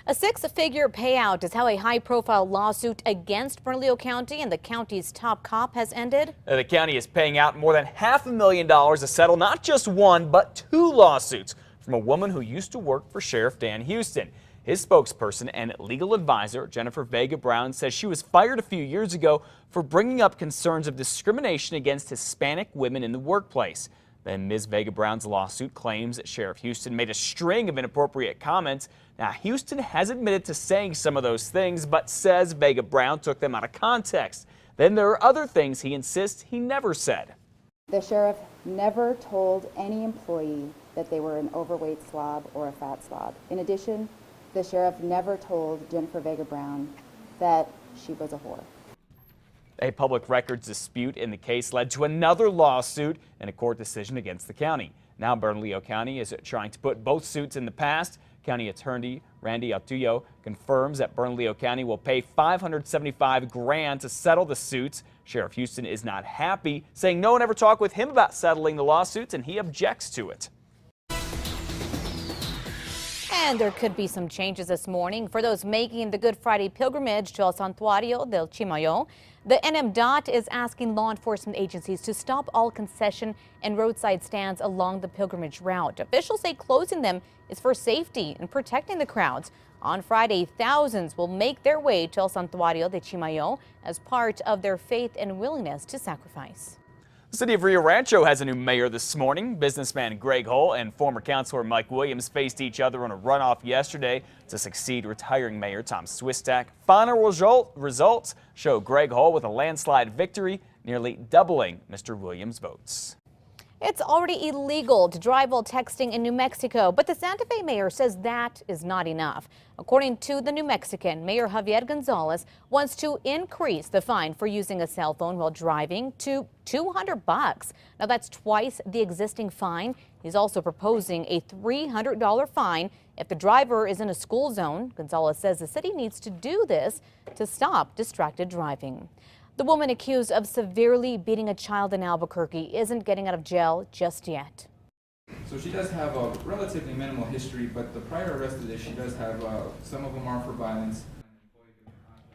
A six-figure payout is how a high-profile lawsuit against Bernalillo County and the county's top cop has ended. The county is paying out more than $500,000 to settle not just one, but two lawsuits from a woman who used to work for Sheriff Dan Houston. His spokesperson and legal advisor, Jennifer Vega Brown, says she was fired a few years ago for bringing up concerns of discrimination against Hispanic women in the workplace. Then Ms. Vega Brown's lawsuit claims that Sheriff Houston made a string of inappropriate comments. Now, Houston has admitted to saying some of those things, but says Vega Brown took them out of context. Then there are other things he insists he never said. The sheriff never told any employee that they were an overweight slob or a fat slob. In addition, the sheriff never told Jennifer Vega Brown that she was a whore. A public records dispute in the case led to another lawsuit and a court decision against the county. Now Bernalillo County is trying to put both suits in the past. County Attorney Randy Autillo confirms that Bernalillo County will pay $575,000 to settle the suits. Sheriff Houston is not happy, saying no one ever talked with him about settling the lawsuits and he objects to it. And there could be some changes this morning for those making the Good Friday pilgrimage to El Santuario del Chimayo. The NMDOT is asking law enforcement agencies to stop all concession and roadside stands along the pilgrimage route. Officials say closing them is for safety and protecting the crowds. On Friday, thousands will make their way to El Santuario de Chimayo as part of their faith and willingness to sacrifice. The city of Rio Rancho has a new mayor this morning. Businessman Greg Hull and former councilor Mike Williams faced each other in a runoff yesterday to succeed retiring mayor Tom Swistak. Final results show Greg Hull with a landslide victory, nearly doubling Mr. Williams' votes. It's already illegal to drive while texting in New Mexico, but the Santa Fe mayor says that is not enough. According to the New Mexican, Mayor Javier Gonzalez wants to increase the fine for using a cell phone while driving to $200. Now that's twice the existing fine. He's also proposing a $300 fine if the driver is in a school zone. Gonzalez says the city needs to do this to stop distracted driving. The woman accused of severely beating a child in Albuquerque isn't getting out of jail just yet. So she does have a relatively minimal history, but the prior arrests that she does have, some of them are for violence.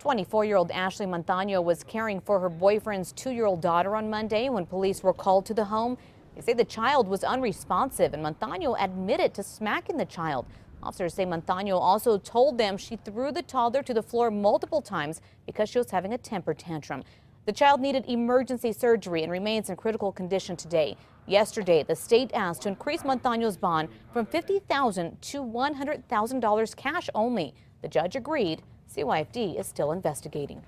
24-year-old Ashley Montano was caring for her boyfriend's 2-year-old daughter on Monday when police were called to the home. They say the child was unresponsive and Montano admitted to smacking the child. Officers say Montano also told them she threw the toddler to the floor multiple times because she was having a temper tantrum. The child needed emergency surgery and remains in critical condition today. Yesterday, the state asked to increase Montano's bond from $50,000 to $100,000 cash only. The judge agreed. CYFD is still investigating.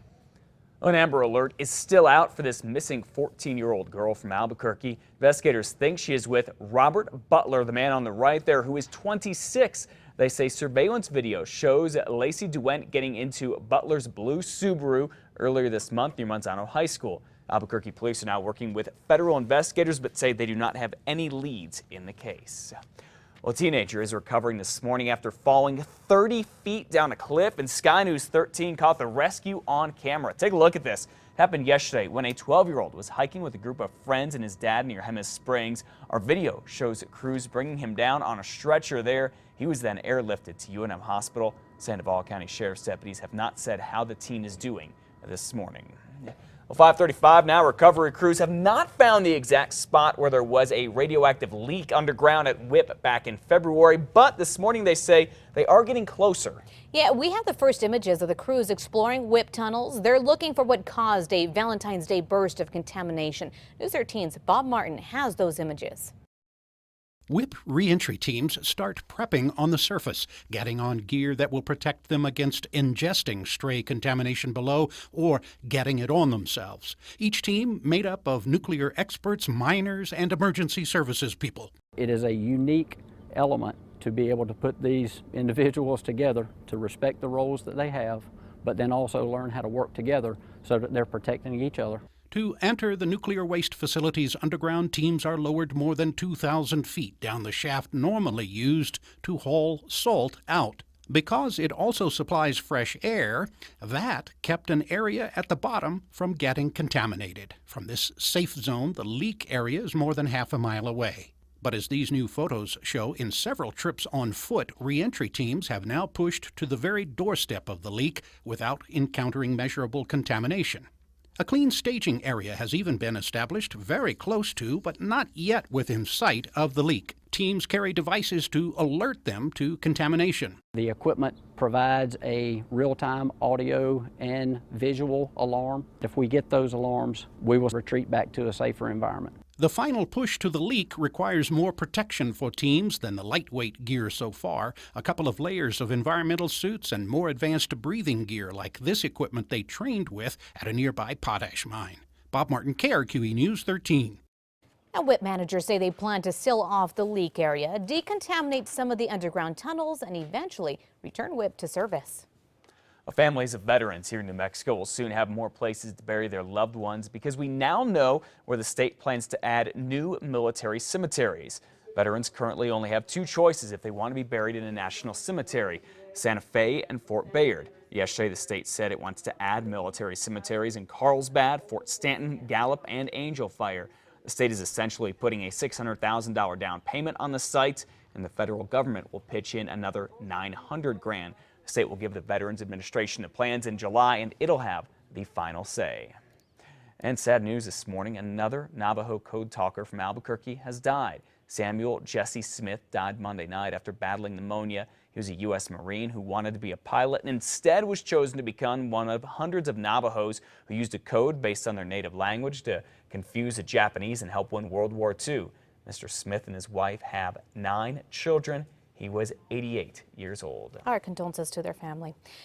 An Amber Alert is still out for this missing 14-year-old girl from Albuquerque. Investigators think she is with Robert Butler, the man on the right there, who is 26. They say surveillance video shows Lacey Duent getting into Butler's blue Subaru earlier this month near Manzano High School. Albuquerque police are now working with federal investigators, but say they do not have any leads in the case. Well, a teenager is recovering this morning after falling 30 feet down a cliff, and Sky News 13 caught the rescue on camera. Take a look at this. It happened yesterday when a 12-year-old was hiking with a group of friends and his dad near Jemez Springs. Our video shows crews bringing him down on a stretcher there. He was then airlifted to UNM Hospital. Sandoval County Sheriff's deputies have not said how the teen is doing this morning. Well, 5:35 now. Recovery crews have not found the exact spot where there was a radioactive leak underground at WIP back in February, but this morning they say they are getting closer. Yeah, we have the first images of the crews exploring WIP tunnels. They're looking for what caused a Valentine's Day burst of contamination. News 13's Bob Martin has those images. WIP reentry teams start prepping on the surface, getting on gear that will protect them against ingesting stray contamination below or getting it on themselves. Each team made up of nuclear experts, miners, and emergency services people. It is a unique element to be able to put these individuals together to respect the roles that they have, but then also learn how to work together so that they're protecting each other. To enter the nuclear waste facility's underground, teams are lowered more than 2,000 feet down the shaft normally used to haul salt out. Because it also supplies fresh air, that kept an area at the bottom from getting contaminated. From this safe zone, the leak area is more than half a mile away. But as these new photos show, in several trips on foot, reentry teams have now pushed to the very doorstep of the leak without encountering measurable contamination. A clean staging area has even been established very close to, but not yet within sight of the leak. Teams carry devices to alert them to contamination. The equipment provides a real-time audio and visual alarm. If we get those alarms, we will retreat back to a safer environment. The final push to the leak requires more protection for teams than the lightweight gear so far, a couple of layers of environmental suits and more advanced breathing gear like this equipment they trained with at a nearby potash mine. Bob Martin, KRQE News 13. Now, WIP managers say they plan to seal off the leak area, decontaminate some of the underground tunnels, and eventually return WIP to service. Families of veterans here in New Mexico will soon have more places to bury their loved ones because we now know where the state plans to add new military cemeteries. Veterans currently only have two choices if they want to be buried in a national cemetery: Santa Fe and Fort Bayard. Yesterday, the state said it wants to add military cemeteries in Carlsbad, Fort Stanton, Gallup, and Angel Fire. The state is essentially putting a $600,000 down payment on the site, and the federal government will pitch in another $900,000. The state will give the Veterans Administration the plans in July, and it'll have the final say. And sad news this morning, another Navajo code talker from Albuquerque has died. Samuel Jesse Smith died Monday night after battling pneumonia. He was a U.S. Marine who wanted to be a pilot and instead was chosen to become one of hundreds of Navajos who used a code based on their native language to confuse the Japanese and help win World War II. Mr. Smith and his wife have 9 children. He was 88 years old. Our condolences to their family.